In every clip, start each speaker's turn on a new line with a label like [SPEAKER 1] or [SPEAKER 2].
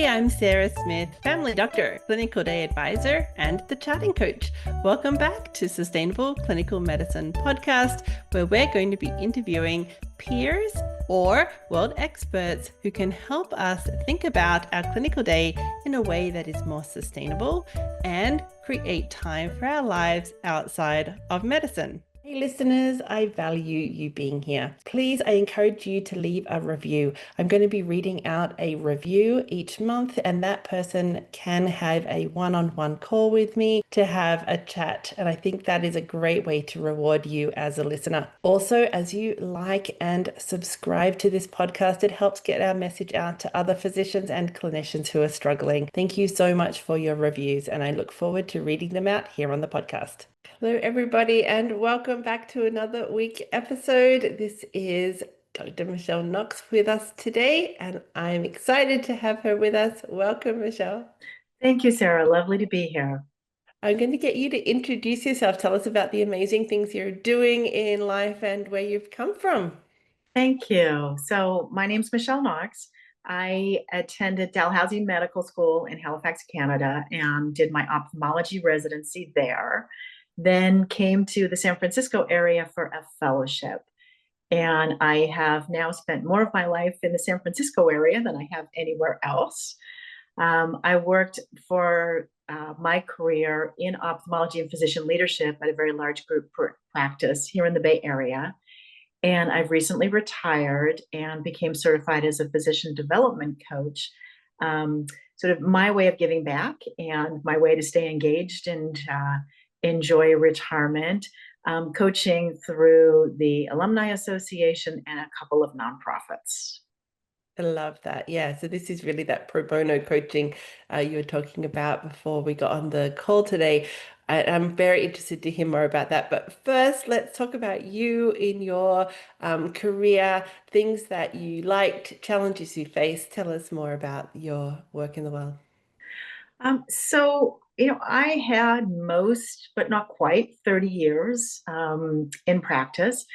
[SPEAKER 1] Hey, I'm Sarah Smith, family doctor, clinical day advisor, and the chatting coach. Welcome back to Sustainable Clinical Medicine podcast, where we're going to be interviewing peers or world experts who can help us think about our clinical day in a way that is more sustainable and create time for our lives outside of medicine. Hey listeners, I value you being here. Please, I encourage you to leave a review. I'm going to be reading out a review each month, and that person can have a one-on-one call with me to have a chat. And I think that is a great way to reward you as a listener. Also, as you like and subscribe to this podcast, it helps get our message out to other physicians and clinicians who are struggling. Thank you so much for your reviews, and I look forward to reading them out here on the podcast. Hello, everybody, and welcome back to another week episode. This is Dr. Michele Knox with us today, and I'm excited to have her with us. Welcome, Michele.
[SPEAKER 2] Thank you, Sarah. Lovely to be here.
[SPEAKER 1] I'm going to get you to introduce yourself. Tell us about the amazing things you're doing in life and where you've come from.
[SPEAKER 2] Thank you. So my name's Michele Knox. I attended Dalhousie Medical School in Halifax, Canada, and did my ophthalmology residency there. Then came to the San Francisco area for a fellowship. And I have now spent more of my life in the San Francisco area than I have anywhere else. I worked for my career in ophthalmology and physician leadership at a very large group practice here in the Bay Area. And I've recently retired and became certified as a physician development coach. Sort of my way of giving back and my way to stay engaged and enjoy retirement, coaching through the Alumni Association and a couple of nonprofits.
[SPEAKER 1] I love that. Yeah. So this is really that pro bono coaching you were talking about before we got on the call today. I'm very interested to hear more about that. But first, let's talk about you in your career, things that you liked, challenges you faced. Tell us more about your work in the world.
[SPEAKER 2] I had most, but not quite, 30 years in practice.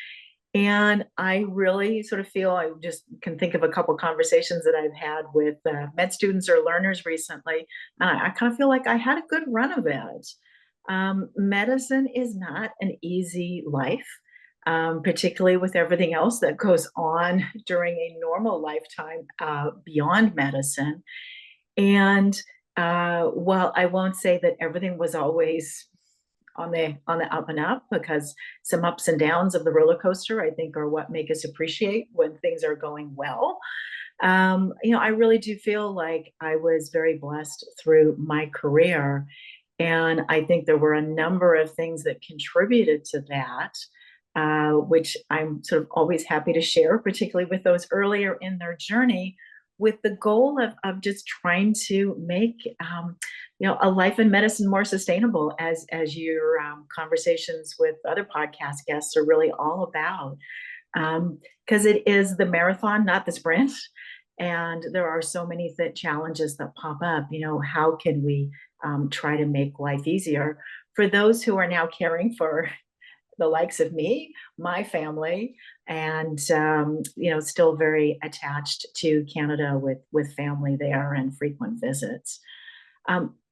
[SPEAKER 2] And I really sort of feel I just can think of a couple of conversations that I've had with med students or learners recently. I kind of feel like I had a good run of it. Medicine is not an easy life, particularly with everything else that goes on during a normal lifetime beyond medicine. And while I won't say that everything was always on the up and up, because some ups and downs of the roller coaster, I think, are what make us appreciate when things are going well. I really do feel like I was very blessed through my career. And I think there were a number of things that contributed to that, which I'm sort of always happy to share, particularly with those earlier in their journey, with the goal of just trying to make a life in medicine more sustainable, as your conversations with other podcast guests are really all about, because it is the marathon, not the sprint, and there are so many challenges that pop up. How can we try to make life easier for those who are now caring for the likes of me, my family, and still very attached to Canada with family there and frequent visits.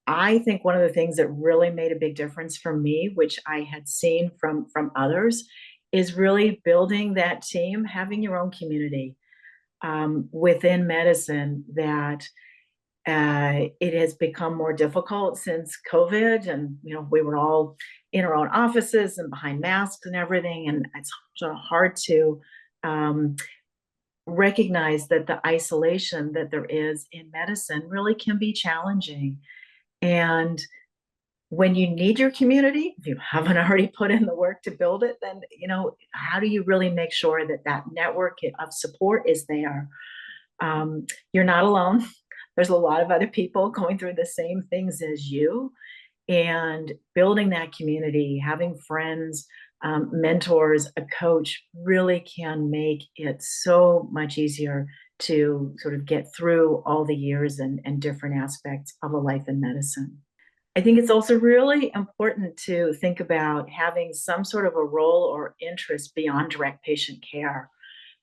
[SPEAKER 2] I think one of the things that really made a big difference for me, which I had seen from others, is really building that team, having your own community within medicine. That it has become more difficult since COVID, and we were all in our own offices and behind masks and everything, and it's sort of hard to recognize that the isolation that there is in medicine really can be challenging. And when you need your community, if you haven't already put in the work to build it, then how do you really make sure that that network of support is there? You're not alone. There's a lot of other people going through the same things as you, and building that community, having friends, mentors, a coach really can make it so much easier to sort of get through all the years and different aspects of a life in medicine. I think it's also really important to think about having some sort of a role or interest beyond direct patient care.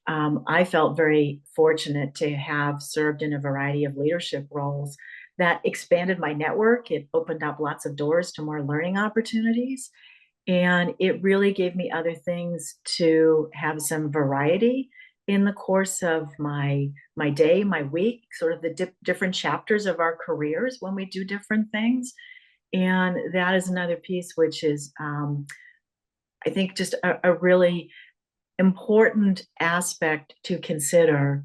[SPEAKER 2] I felt very fortunate to have served in a variety of leadership roles that expanded my network. It opened up lots of doors to more learning opportunities. And it really gave me other things to have some variety in the course of my day, my week, sort of the different chapters of our careers when we do different things. And that is another piece which is, I think, just a really important aspect to consider.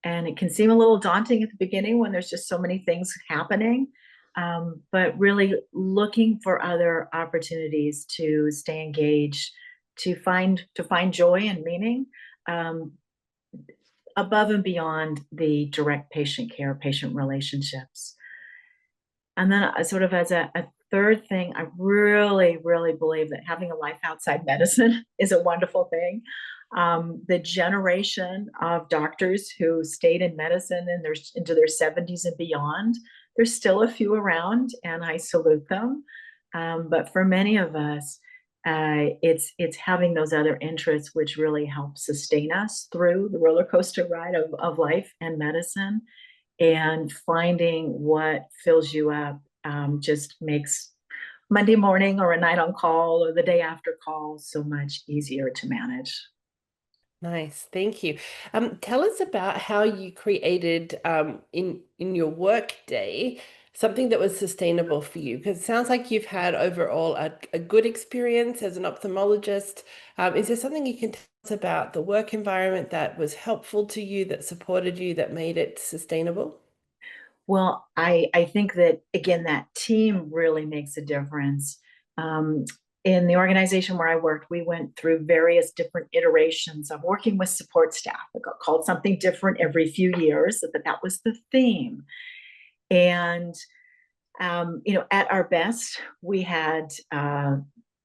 [SPEAKER 2] And it can seem a little daunting at the beginning when there's just so many things happening, but really looking for other opportunities to stay engaged, to find joy and meaning, um, above and beyond the direct patient care, patient relationships. And then, sort of as a third thing, I really, really believe that having a life outside medicine is a wonderful thing. The generation of doctors who stayed in medicine into their 70s and beyond, there's still a few around, and I salute them. But for many of us, it's having those other interests which really help sustain us through the roller coaster ride of life and medicine, and finding what fills you up, just makes Monday morning or a night on call or the day after call so much easier to manage.
[SPEAKER 1] Nice, thank you. Tell us about how you created in your work day something that was sustainable for you, because it sounds like you've had overall a good experience as an ophthalmologist. Is there something you can tell us about the work environment that was helpful to you, that supported you, that made it sustainable?
[SPEAKER 2] Well, I think that, again, that team really makes a difference. Um, in the organization where I worked, we went through various different iterations of working with support staff. It got called something different every few years, but that was the theme. And at our best, we had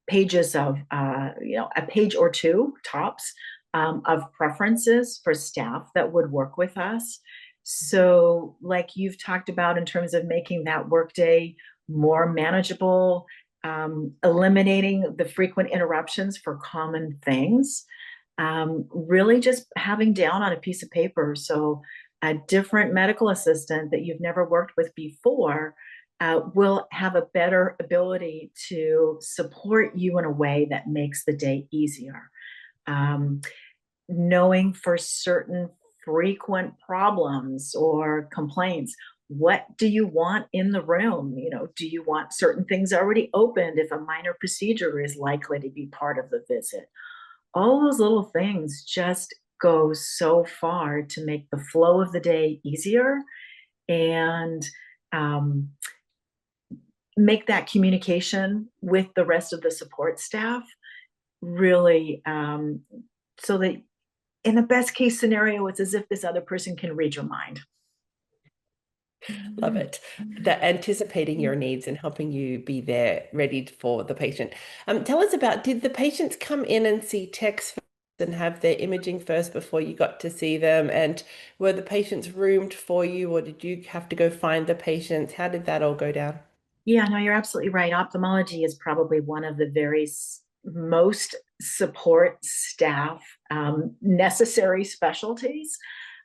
[SPEAKER 2] pages of, a page or two tops, of preferences for staff that would work with us. So, like you've talked about in terms of making that workday more manageable, eliminating the frequent interruptions for common things, really just having down on a piece of paper. So, a different medical assistant that you've never worked with before will have a better ability to support you in a way that makes the day easier. Um, Knowing for certain frequent problems or complaints, what do you want in the room? Do you want certain things already opened if a minor procedure is likely to be part of the visit? All those little things just go so far to make the flow of the day easier, and um, make that communication with the rest of the support staff really, so that in the best case scenario, it's as if this other person can read your mind.
[SPEAKER 1] Love it. That anticipating your needs and helping you be there ready for the patient. Tell us about, did the patients come in and see text first and have their imaging first before you got to see them? And were the patients roomed for you, or did you have to go find the patients? How did that all go down?
[SPEAKER 2] Yeah, no, you're absolutely right. Ophthalmology is probably one of the most support staff, necessary specialties.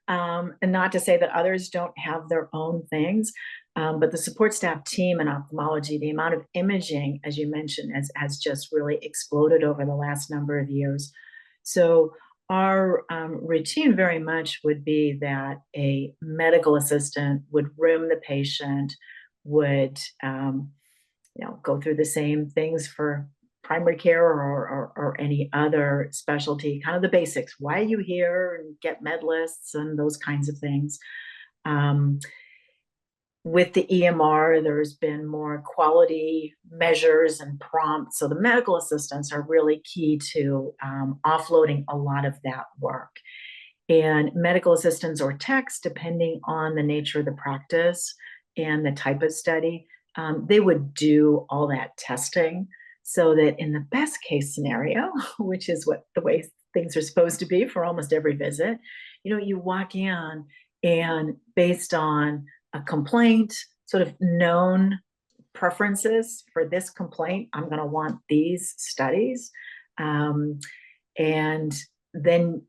[SPEAKER 2] And not to say that others don't have their own things, but the support staff team in ophthalmology, the amount of imaging, as you mentioned, has just really exploded over the last number of years. So our routine very much would be that a medical assistant would room the patient, would go through the same things for primary care or any other specialty, kind of the basics. Why are you here? And get med lists and those kinds of things. Um, with the EMR, there's been more quality measures and prompts. So the medical assistants are really key to offloading a lot of that work. And medical assistants or techs, depending on the nature of the practice and the type of study, they would do all that testing, so that in the best case scenario, which is what the way things are supposed to be for almost every visit, you walk in, and based on a complaint, sort of known preferences for this complaint, I'm going to want these studies. And then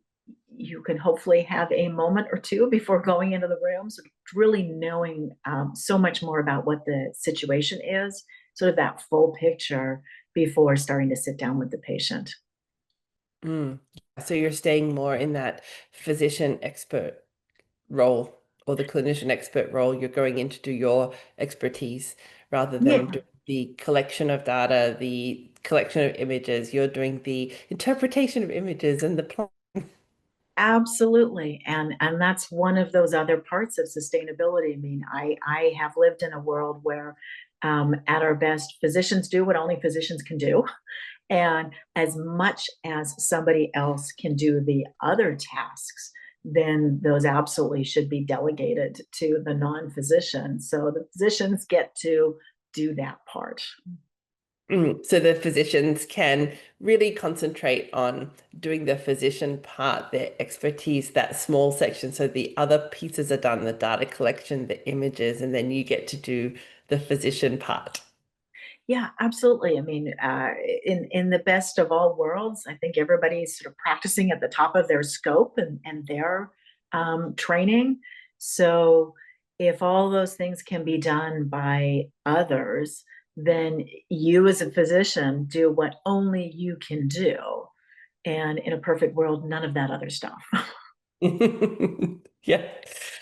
[SPEAKER 2] you can hopefully have a moment or two before going into the room, so really knowing so much more about what the situation is, sort of that full picture before starting to sit down with the patient.
[SPEAKER 1] Mm. So you're staying more in that physician expert role or the clinician expert role. You're going in to do your expertise rather than
[SPEAKER 2] Yeah,
[SPEAKER 1] doing the collection of data, the collection of images. You're doing the interpretation of images and the plan.
[SPEAKER 2] absolutely. And that's one of those other parts of sustainability. I mean, I have lived in a world where at our best, physicians do what only physicians can do. And as much as somebody else can do the other tasks, then those absolutely should be delegated to the non-physician. So the physicians get to do that part.
[SPEAKER 1] So the physicians can really concentrate on doing the physician part, their expertise, that small section. So the other pieces are done, the data collection, the images, and then you get to do the physician part.
[SPEAKER 2] Yeah, absolutely. I mean, in the best of all worlds, I think everybody's sort of practicing at the top of their scope and their training. So, if all those things can be done by others, then you as a physician do what only you can do. And in a perfect world, none of that other stuff.
[SPEAKER 1] Yeah.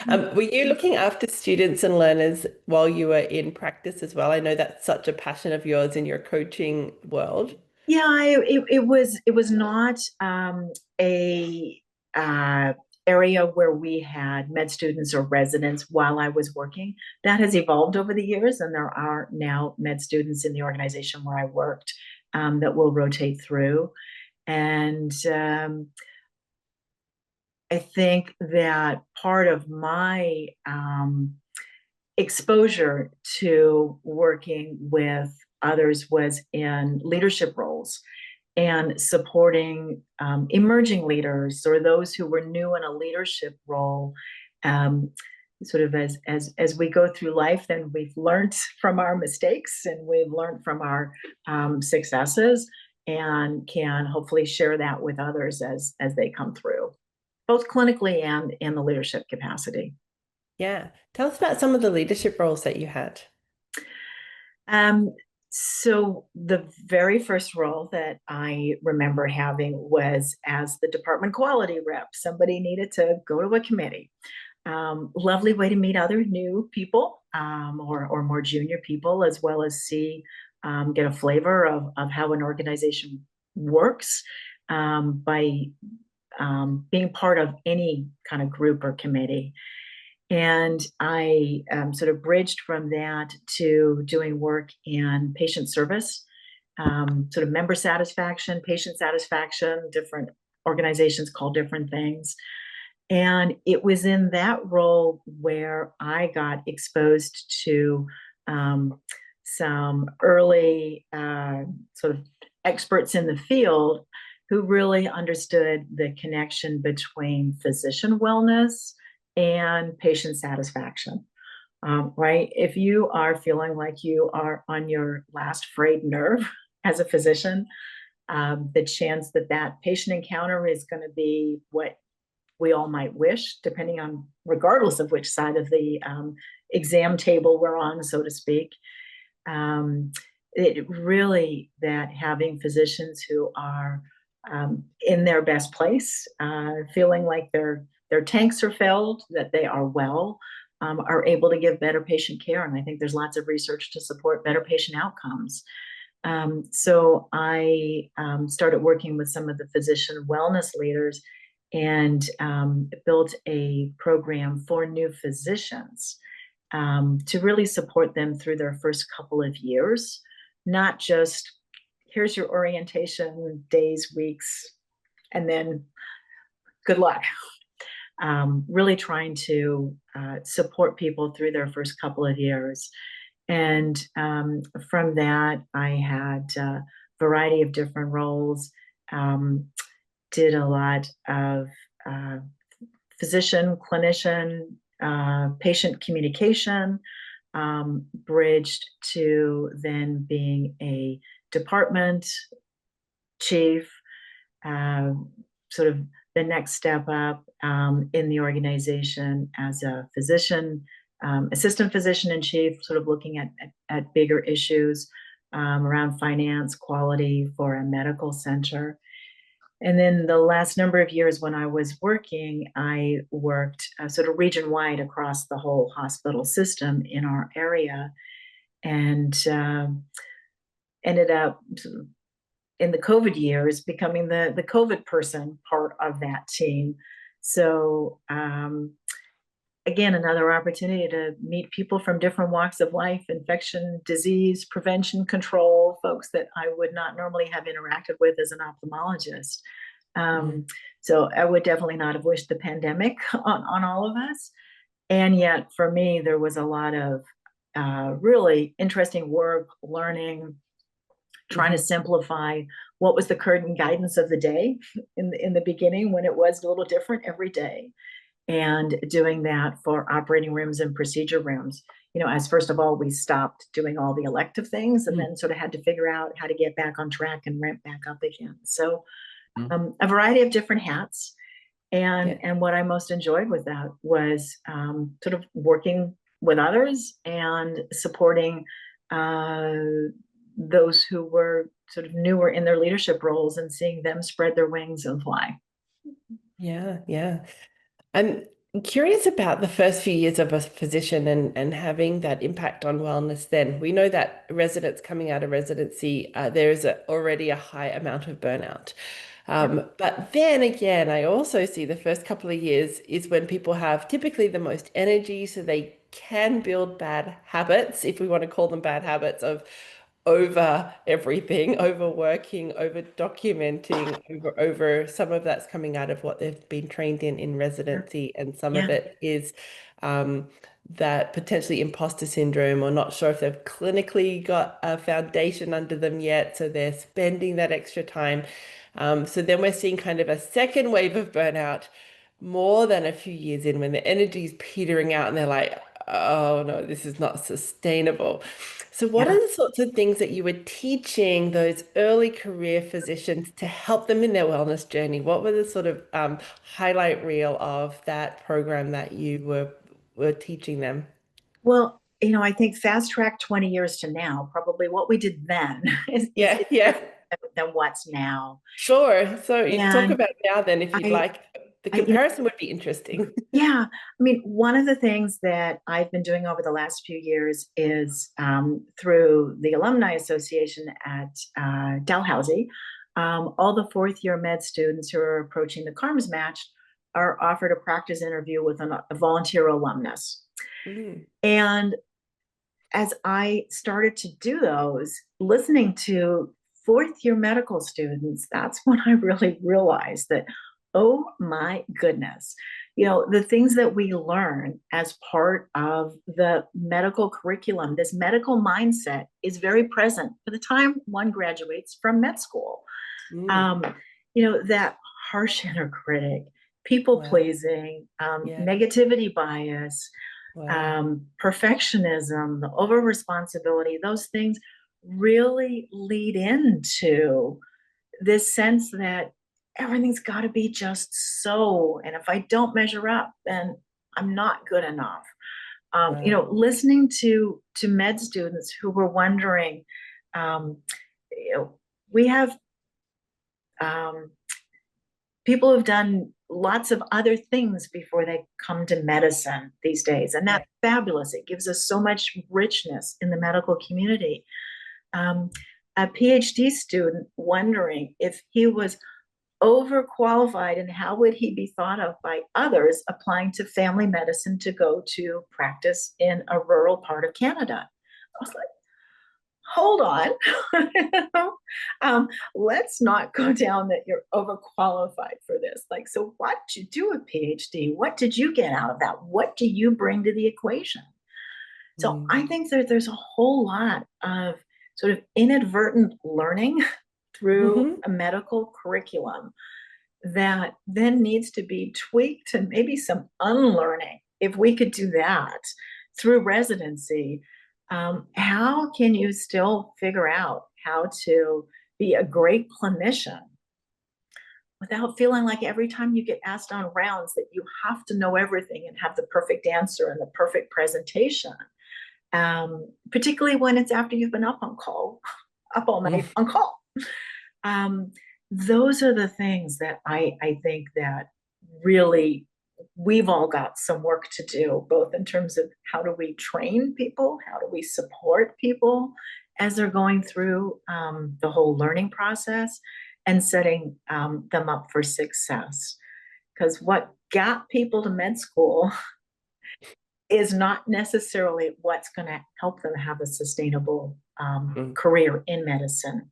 [SPEAKER 1] Were you looking after students and learners while you were in practice as well? I know that's such a passion of yours in your coaching world.
[SPEAKER 2] Yeah, it was not a uh, area where we had med students or residents while I was working. That has evolved over the years, and there are now med students in the organization where I worked that will rotate through. And I think that part of my exposure to working with others was in leadership roles and supporting emerging leaders or those who were new in a leadership role. Um, Sort of as we go through life, then we've learned from our mistakes and we've learned from our successes, and can hopefully share that with others as they come through, both clinically and in the leadership capacity.
[SPEAKER 1] Yeah. Tell us about some of the leadership roles that you had.
[SPEAKER 2] Um, so the very first role that I remember having was as the department quality rep. Somebody needed to go to a committee. Lovely way to meet other new people, or more junior people, as well as get a flavor of how an organization works by being part of any kind of group or committee. And I sort of bridged from that to doing work in patient service, sort of member satisfaction, patient satisfaction. Different organizations call different things. And it was in that role where I got exposed to some early sort of experts in the field who really understood the connection between physician wellness and patient satisfaction. Right? If you are feeling like you are on your last frayed nerve as a physician, the chance that that patient encounter is going to be what we all might wish, depending on, regardless of which side of the exam table we're on, so to speak. Um, it really, that having physicians who are in their best place, feeling like their tanks are filled, that they are well, are able to give better patient care. And I think there's lots of research to support better patient outcomes. So I started working with some of the physician wellness leaders and built a program for new physicians to really support them through their first couple of years, not just here's your orientation days, weeks, and then good luck. Really trying to support people through their first couple of years. And from that, I had a variety of different roles, did a lot of uh, physician, clinician, patient communication, bridged to then being a department chief, uh, sort of the next step up in the organization as a physician, assistant physician in chief, sort of looking at bigger issues around finance, quality for a medical center. And then the last number of years when I was working, I worked sort of region-wide across the whole hospital system in our area, and ended up in the COVID years becoming the COVID person part of that team. So again, another opportunity to meet people from different walks of life, infection, disease, prevention, control, folks that I would not normally have interacted with as an ophthalmologist. So I would definitely not have wished the pandemic on all of us. And yet for me, there was a lot of really interesting work, learning, trying to simplify what was the current guidance of the day in the beginning, when it was a little different every day, and doing that for operating rooms and procedure rooms. As first of all, we stopped doing all the elective things, and then sort of had to figure out how to get back on track and ramp back up again. So a variety of different hats. And what I most enjoyed with that was sort of working with others and supporting those who were sort of newer in their leadership roles, and seeing them spread their wings and fly.
[SPEAKER 1] Yeah. I'm curious about the first few years of a physician and having that impact on wellness then. We know that residents coming out of residency, there is already a high amount of burnout. But then again, I also see the first couple of years is when people have typically the most energy, so they can build bad habits, if we want to call them bad habits, of over everything, overworking, over documenting, over some of that's coming out of what they've been trained in residency, and some of it is that potentially imposter syndrome, or not sure if they've clinically got a foundation under them yet, so they're spending that extra time. So then we're seeing kind of a second wave of burnout more than a few years in, when the energy is petering out and they're like, oh no, this is not sustainable. So what are the sorts of things that you were teaching those early career physicians to help them in their wellness journey? What were the sort of highlight reel of that program that you were teaching them?
[SPEAKER 2] Well, I think fast track 20 years to now, probably what we did then is
[SPEAKER 1] Yeah.
[SPEAKER 2] different than what's now.
[SPEAKER 1] Sure. So you talk
[SPEAKER 2] And
[SPEAKER 1] about now then, if you'd
[SPEAKER 2] I,
[SPEAKER 1] like. The
[SPEAKER 2] I,
[SPEAKER 1] comparison would be interesting.
[SPEAKER 2] yeah, I mean, one of the things that I've been doing over the last few years is through the Alumni Association at Dalhousie, all the fourth year med students who are approaching the CARMS match are offered a practice interview with a volunteer alumnus. And as I started to do those, listening to fourth year medical students, that's when I really realized that, oh my goodness, the things that we learn as part of the medical curriculum, this medical mindset is very present by the time one graduates from med school. That harsh inner critic, people pleasing, negativity bias, perfectionism, the over responsibility, those things really lead into this sense that everything's got to be just so, and if I don't measure up, then I'm not good enough. Listening to med students who were wondering, we have people who've done lots of other things before they come to medicine these days, and that's fabulous. It gives us so much richness in the medical community. A PhD student wondering if he was overqualified and how would he be thought of by others applying to family medicine to go to practice in a rural part of Canada. I was like, hold on, let's not go down that you're overqualified for this. Like, so what did you do a PhD? What did you get out of that? What do you bring to the equation? So I think that there's a whole lot of sort of inadvertent learning through a medical curriculum that then needs to be tweaked, and maybe some unlearning. If we could do that through residency, how can you still figure out how to be a great clinician without feeling like every time you get asked on rounds that you have to know everything and have the perfect answer and the perfect presentation. Particularly when it's after you've been up on call, up all night on call. Those are the things that I think that really we've all got some work to do, both in terms of how do we train people, how do we support people as they're going through the whole learning process, and setting them up for success. Because what got people to med school is not necessarily what's going to help them have a sustainable career in medicine.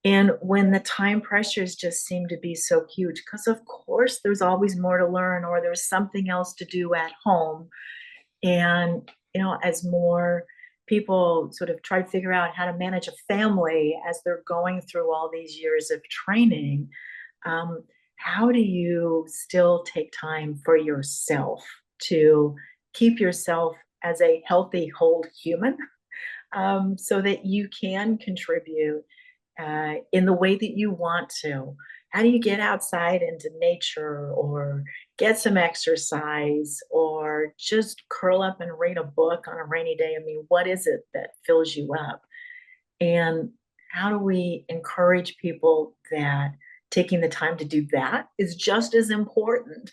[SPEAKER 2] And when the time pressures just seem to be so huge, because of course there's always more to learn, or there's something else to do at home. And, as more people sort of try to figure out how to manage a family as they're going through all these years of training, how do you still take time for yourself to keep yourself as a healthy, whole human, so that you can contribute in the way that you want to? How do you get outside into nature, or get some exercise, or just curl up and read a book on a rainy day? I mean, what is it that fills you up? And how do we encourage people that taking the time to do that is just as important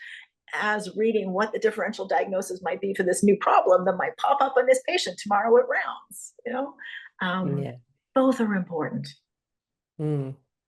[SPEAKER 2] as reading what the differential diagnosis might be for this new problem that might pop up on this patient tomorrow at rounds?
[SPEAKER 1] Yeah.
[SPEAKER 2] Both are important.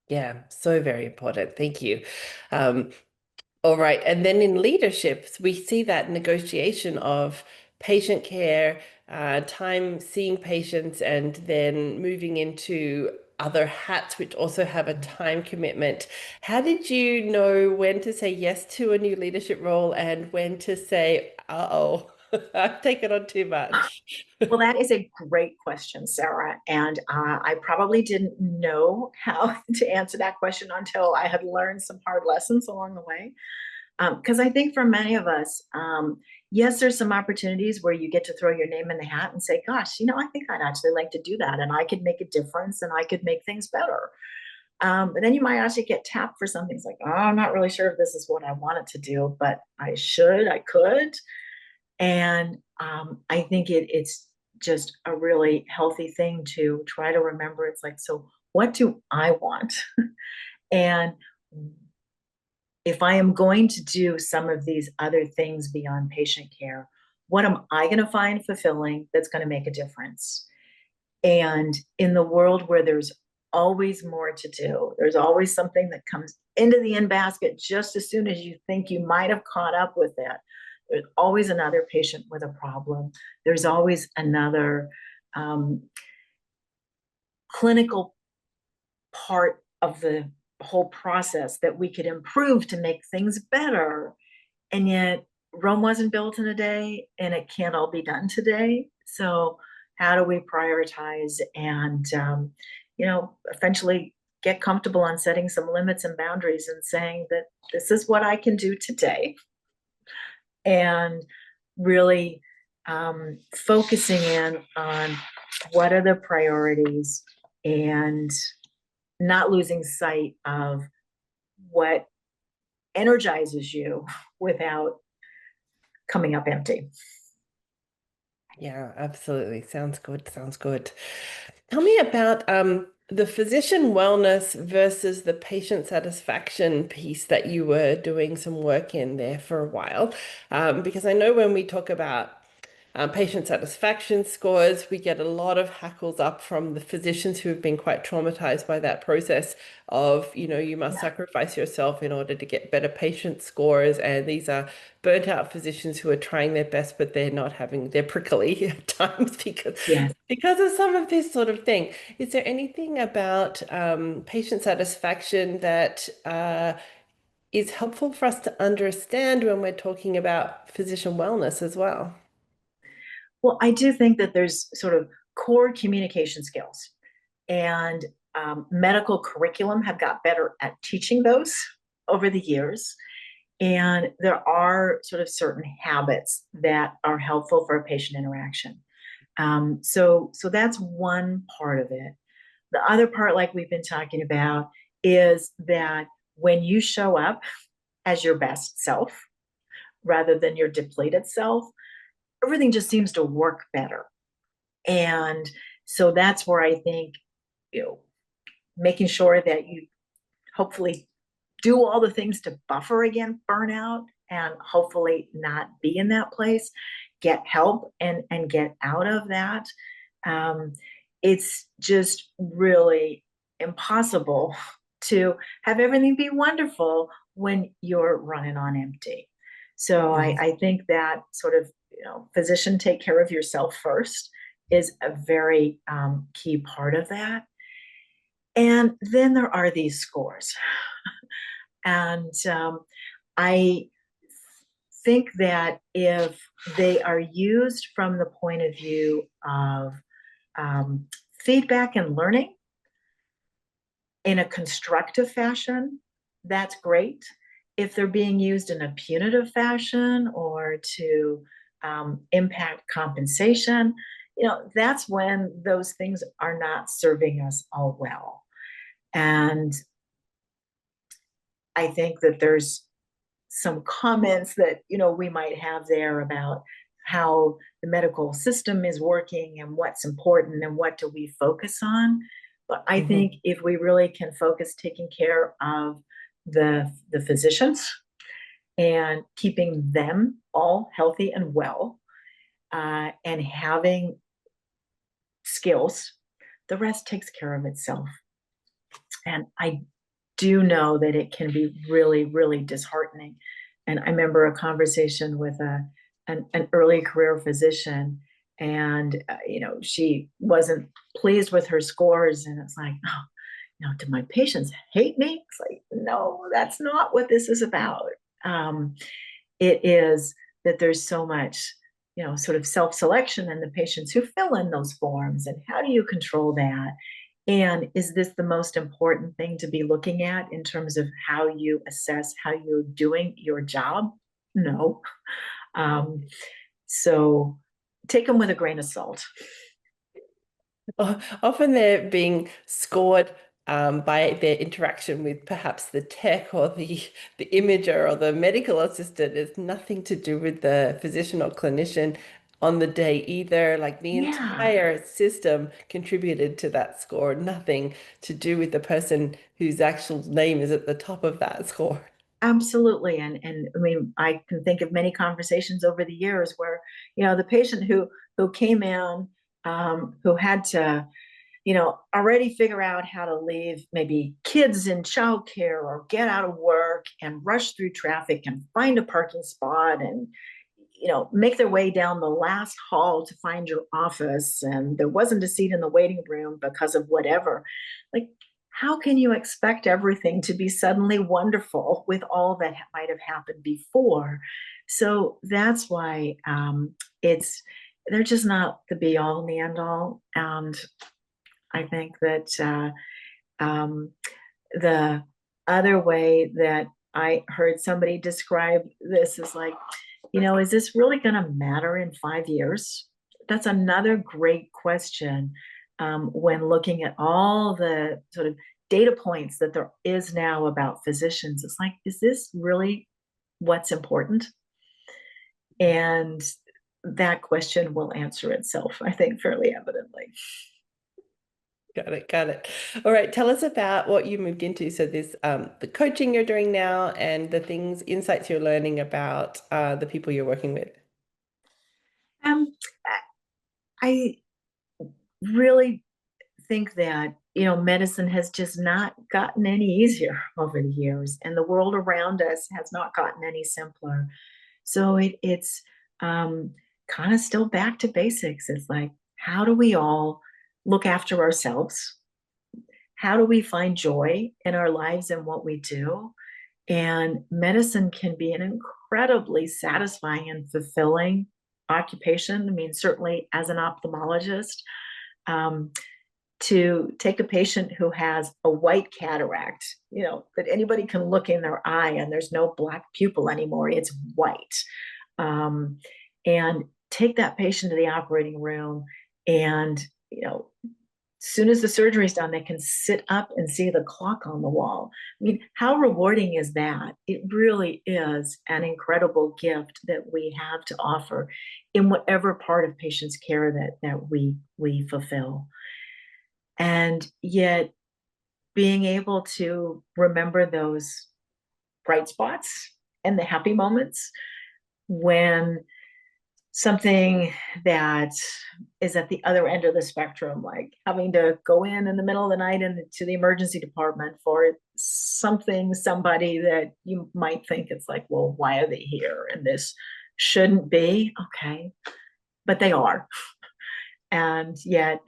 [SPEAKER 1] Yeah, so very important. Thank you. All right. And then in leadership, we see that negotiation of patient care, time seeing patients, and then moving into other hats, which also have a time commitment. How did you know when to say yes to a new leadership role and when to say, uh-oh, I've taken on too much?
[SPEAKER 2] Well, that is a great question, Sarah. And I probably didn't know how to answer that question until I had learned some hard lessons along the way. Because I think for many of us, yes, there's some opportunities where you get to throw your name in the hat and say, gosh, I think I'd actually like to do that, and I could make a difference, and I could make things better. But then you might actually get tapped for something. It's like, oh, I'm not really sure if this is what I wanted to do, but I could. And I think it's just a really healthy thing to try to remember. It's like, so what do I want? And if I am going to do some of these other things beyond patient care, what am I going to find fulfilling that's going to make a difference? And in the world where there's always more to do, there's always something that comes into the in basket just as soon as you think you might have caught up with it. There's always another patient with a problem. There's always another clinical part of the whole process that we could improve to make things better. And yet Rome wasn't built in a day, and it can't all be done today. So how do we prioritize and eventually get comfortable on setting some limits and boundaries and saying that this is what I can do today, and really focusing in on what are the priorities, and not losing sight of what energizes you without coming up empty.
[SPEAKER 1] Yeah, absolutely. Sounds good. Sounds good. Tell me about the physician wellness versus the patient satisfaction piece that you were doing some work in there for a while. Because I know when we talk about patient satisfaction scores, we get a lot of hackles up from the physicians who have been quite traumatized by that process of, you must sacrifice yourself in order to get better patient scores. And these are burnt out physicians who are trying their best, but they're prickly at times because of some of this sort of thing. Is there anything about patient satisfaction that is helpful for us to understand when we're talking about physician wellness as well?
[SPEAKER 2] Well, I do think that there's sort of core communication skills, and medical curriculum have got better at teaching those over the years. And there are sort of certain habits that are helpful for a patient interaction. So that's one part of it. The other part, like we've been talking about, is that when you show up as your best self rather than your depleted self, everything just seems to work better. And so that's where I think, making sure that you hopefully do all the things to buffer against burnout and hopefully not be in that place, get help and get out of that. Um, it's just really impossible to have everything be wonderful when you're running on empty. So I think that sort of, physician, take care of yourself first is a very key part of that. And then there are these scores. And I think that if they are used from the point of view of feedback and learning in a constructive fashion, that's great. If they're being used in a punitive fashion or to impact compensation, that's when those things are not serving us all well. And I think that there's some comments that we might have there about how the medical system is working and what's important and what do we focus on. But I think if we really can focus taking care of the physicians and keeping them all healthy and well, and having skills, the rest takes care of itself. And I do know that it can be really, really disheartening. And I remember a conversation with an early career physician, and she wasn't pleased with her scores, and it's like, oh, do my patients hate me? It's like, no, that's not what this is about. It is that there's so much, sort of self-selection in the patients who fill in those forms, and how do you control that? And is this the most important thing to be looking at in terms of how you assess how you're doing your job? No. So take them with a grain of salt.
[SPEAKER 1] Often they're being scored by their interaction with perhaps the tech or the imager or the medical assistant. It's nothing to do with the physician or clinician on the day either. Like the
[SPEAKER 2] Yeah.
[SPEAKER 1] entire system contributed to that score, nothing to do with the person whose actual name is at the top of that score.
[SPEAKER 2] Absolutely. And I mean, I can think of many conversations over the years where, the patient who came in, who had to, already figure out how to leave maybe kids in childcare or get out of work and rush through traffic and find a parking spot and, make their way down the last hall to find your office. And there wasn't a seat in the waiting room because of whatever. Like, how can you expect everything to be suddenly wonderful with all that might have happened before? So that's why they're just not the be all and the end all. And I think that the other way that I heard somebody describe this is like, is this really going to matter in 5 years? That's another great question. When looking at all the sort of data points that there is now about physicians, it's like, is this really what's important? And that question will answer itself, I think, fairly evidently.
[SPEAKER 1] Got it. Got it. All right. Tell us about what you moved into. So this, the coaching you're doing now and the insights you're learning about the people you're working with.
[SPEAKER 2] Um, I really think that medicine has just not gotten any easier over the years, and the world around us has not gotten any simpler. So it's kind of still back to basics. It's like, how do we all look after ourselves? How do we find joy in our lives and what we do? And medicine can be an incredibly satisfying and fulfilling occupation. I mean, certainly as an ophthalmologist, to take a patient who has a white cataract, that anybody can look in their eye and there's no black pupil anymore, it's white. And take that patient to the operating room and, soon as the surgery is done, they can sit up and see the clock on the wall. I mean, how rewarding is that? It really is an incredible gift that we have to offer in whatever part of patients' care that we fulfill. And yet being able to remember those bright spots and the happy moments when something that is at the other end of the spectrum, like having to go in the middle of the night into the emergency department for somebody that you might think it's like, well, why are they here? And this shouldn't be. Okay, but they are. And yet,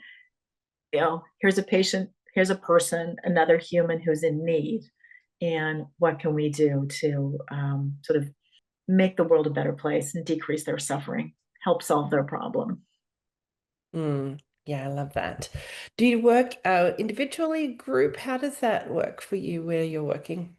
[SPEAKER 2] here's a patient, here's a person, another human who's in need. And what can we do to sort of make the world a better place and decrease their suffering, help solve their problem?
[SPEAKER 1] Yeah, I love that. Do you work individually, group? How does that work for you where you're working?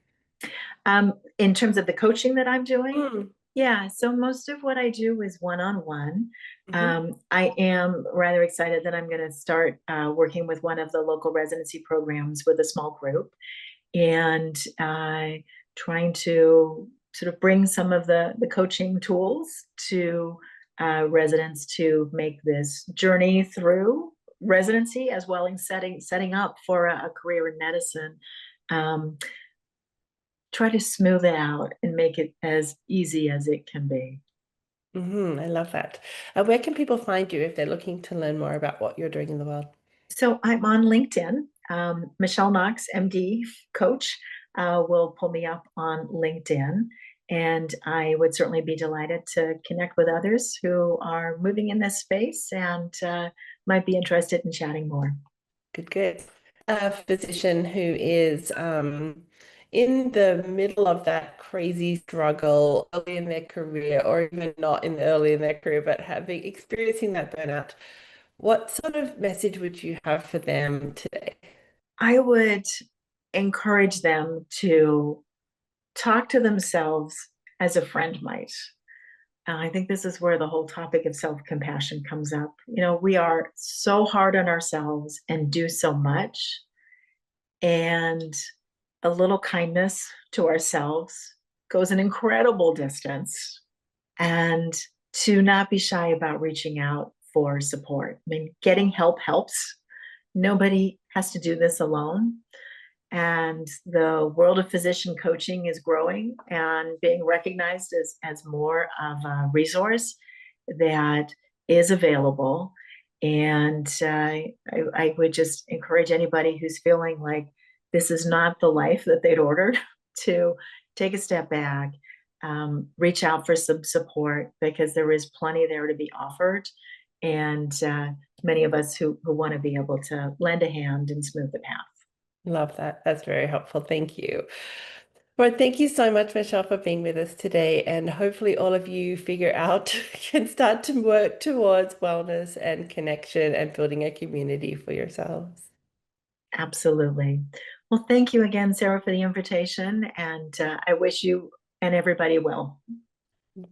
[SPEAKER 2] In terms of the coaching that I'm doing,
[SPEAKER 1] Mm,
[SPEAKER 2] yeah, so most of what I do is one-on-one.
[SPEAKER 1] mhm.
[SPEAKER 2] I am rather excited that I'm going to start working with one of the local residency programs with a small group and trying to sort of bring some of the coaching tools to residents to make this journey through residency as well as setting up for a career in medicine. Um, Try to smooth it out and make it as easy as it can be.
[SPEAKER 1] I love that. Where can people find you if they're looking to learn more about what you're doing in the world?
[SPEAKER 2] So I'm on LinkedIn. Michele Knox, MD, coach, will pull me up on LinkedIn. And I would certainly be delighted to connect with others who are moving in this space and might be interested in chatting more.
[SPEAKER 1] Good, good. A physician who is in the middle of that crazy struggle early in their career, or even not early in their career, but experiencing that burnout. What sort of message would you have for them today?
[SPEAKER 2] I would encourage them to talk to themselves as a friend might. I think this is where the whole topic of self-compassion comes up. We are so hard on ourselves and do so much, and a little kindness to ourselves goes an incredible distance. And to not be shy about reaching out for support. I mean, getting help helps. Nobody has to do this alone. And the world of physician coaching is growing and being recognized as more of a resource that is available. And I would just encourage anybody who's feeling like this is not the life that they'd ordered to take a step back, reach out for some support because there is plenty there to be offered. And many of us who want to be able to lend a hand and smooth the path.
[SPEAKER 1] Love that. That's very helpful. Thank you. Well, thank you so much, Michele, for being with us today. And hopefully all of you figure out can start to work towards wellness and connection and building a community for yourselves.
[SPEAKER 2] Absolutely. Well, thank you again, Sarah, for the invitation. And I wish you and everybody well.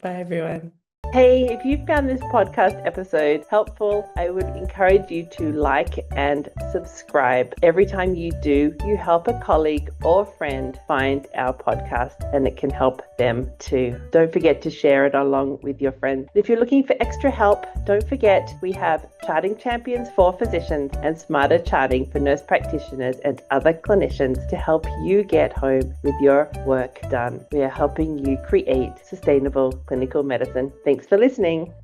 [SPEAKER 1] Bye, everyone. Hey, if you found this podcast episode helpful, I would encourage you to like and subscribe. Every time you do, you help a colleague or friend find our podcast and it can help them too. Don't forget to share it along with your friends. If you're looking for extra help, don't forget we have charting champions for physicians and smarter charting for nurse practitioners and other clinicians to help you get home with your work done. We are helping you create sustainable clinical medicine. Thanks for listening.